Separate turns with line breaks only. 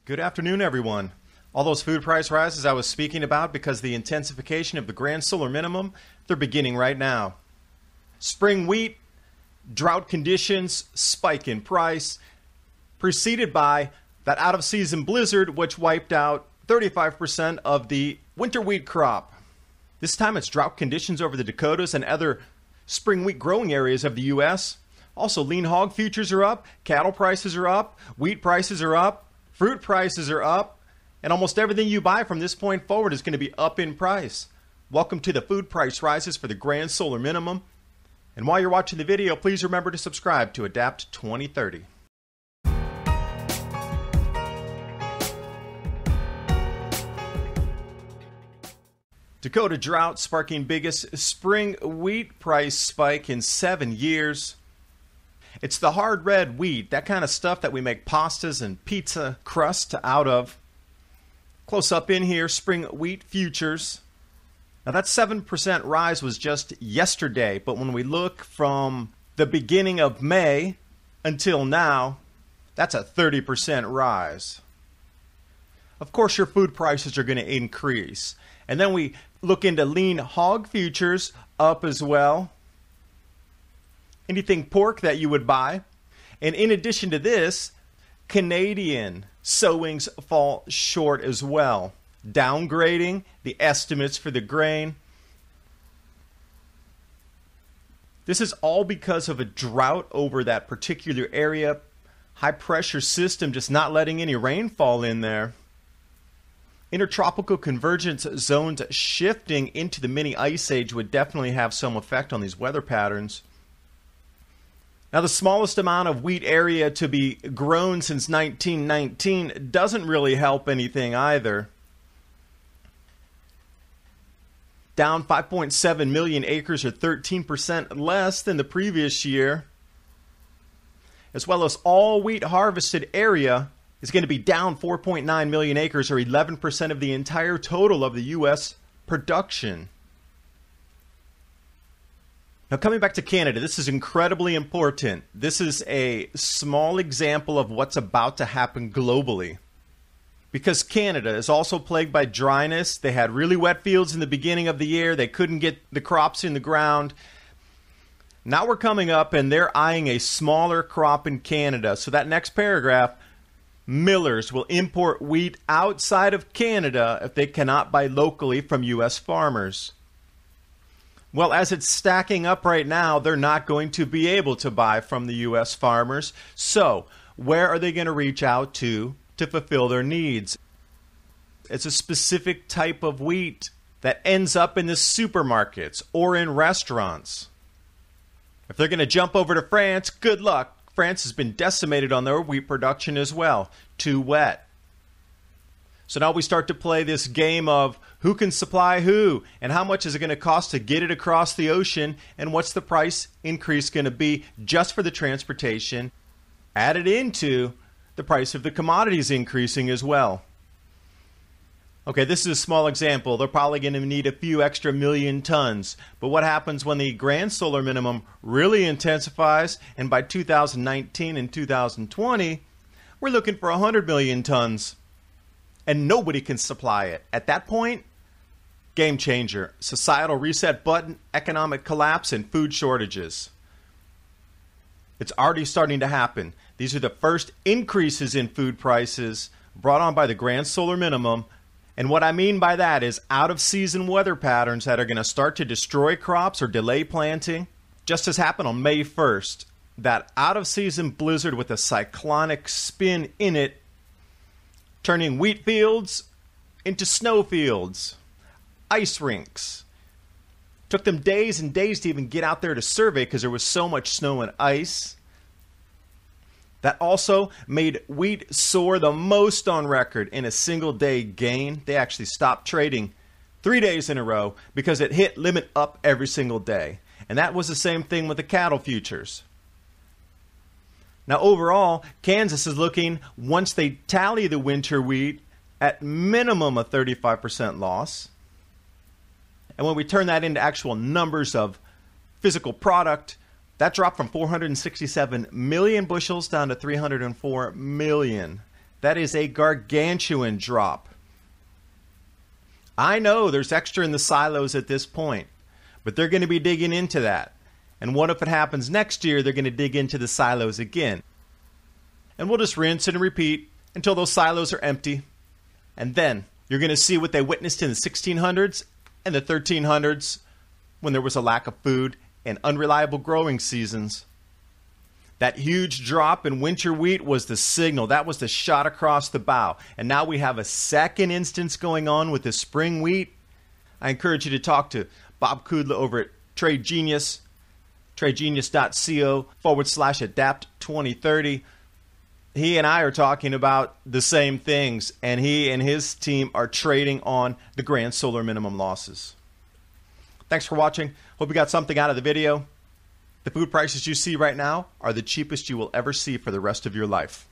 Good afternoon, everyone. All those food price rises I was speaking about because of the intensification of the grand solar minimum, they're beginning right now. Spring wheat, drought conditions, spike in price, preceded by that out-of-season blizzard which wiped out 35% of the winter wheat crop. This time it's drought conditions over the Dakotas and other spring wheat growing areas of the U.S. Also, lean hog futures are up, cattle prices are up, wheat prices are up, fruit prices are up, and almost everything you buy from this point forward is going to be up in price. Welcome to the food price rises for the grand solar minimum. And while you're watching the video, please remember to subscribe to Adapt 2030. Dakota drought sparking biggest spring wheat price spike in 7 years. It's the hard red wheat, that kind of stuff that we make pastas and pizza crust out of. Close up in here, spring wheat futures. Now that 7% rise was just yesterday, but when we look from the beginning of May until now, that's a 30% rise. Of course, your food prices are going to increase. And then we look into lean hog futures, up as well. Anything pork that you would buy. And in addition to this, Canadian sowings fall short as well, downgrading the estimates for the grain. This is all because of a drought over that particular area. High pressure system just not letting any rainfall in there. Intertropical convergence zones shifting into the mini ice age would definitely have some effect on these weather patterns. Now, the smallest amount of wheat area to be grown since 1919 doesn't really help anything either. Down 5.7 million acres, or 13% less than the previous year. As well as all wheat harvested area is going to be down 4.9 million acres, or 11% of the entire total of the U.S. production. Now, coming back to Canada, this is incredibly important. This is a small example of what's about to happen globally. Because Canada is also plagued by dryness. They had really wet fields in the beginning of the year. They couldn't get the crops in the ground. Now we're coming up and they're eyeing a smaller crop in Canada. So that next paragraph, millers will import wheat outside of Canada if they cannot buy locally from U.S. farmers. Well, as it's stacking up right now, they're not going to be able to buy from the U.S. farmers. So, where are they going to reach out to fulfill their needs? It's a specific type of wheat that ends up in the supermarkets or in restaurants. If they're going to jump over to France, good luck. France has been decimated on their wheat production as well. Too wet. So now we start to play this game of who can supply who, and how much is it going to cost to get it across the ocean, and what's the price increase going to be just for the transportation, added into the price of the commodities increasing as well. Okay, this is a small example. They're probably going to need a few extra million tons. But what happens when the grand solar minimum really intensifies, and by 2019 and 2020, we're looking for 100 million tons. And nobody can supply it. At that point, game changer. Societal reset button, economic collapse, and food shortages. It's already starting to happen. These are the first increases in food prices brought on by the grand solar minimum. And what I mean by that is out-of-season weather patterns that are going to start to destroy crops or delay planting. Just as happened on May 1st. That out-of-season blizzard with a cyclonic spin in it, turning wheat fields into snow fields, ice rinks. Took them days and days to even get out there to survey because there was so much snow and ice. That also made wheat soar the most on record in a single day gain. They actually stopped trading 3 days in a row because it hit limit up every single day. And that was the same thing with the cattle futures. Now, overall, Kansas is looking, once they tally the winter wheat, at minimum a 35% loss. And when we turn that into actual numbers of physical product, that dropped from 467 million bushels down to 304 million. That is a gargantuan drop. I know there's extra in the silos at this point, but they're going to be digging into that. And what if it happens next year? They're going to dig into the silos again. And we'll just rinse and repeat until those silos are empty. And then you're going to see what they witnessed in the 1600s and the 1300s when there was a lack of food and unreliable growing seasons. That huge drop in winter wheat was the signal. That was the shot across the bow. And now we have a second instance going on with the spring wheat. I encourage you to talk to Bob Kudla over at Trade Genius, tradegenius.co/adapt2030. He and I are talking about the same things, and he and his team are trading on the grand solar minimum losses. Thanks for watching. Hope you got something out of the video. The food prices you see right now are the cheapest you will ever see for the rest of your life.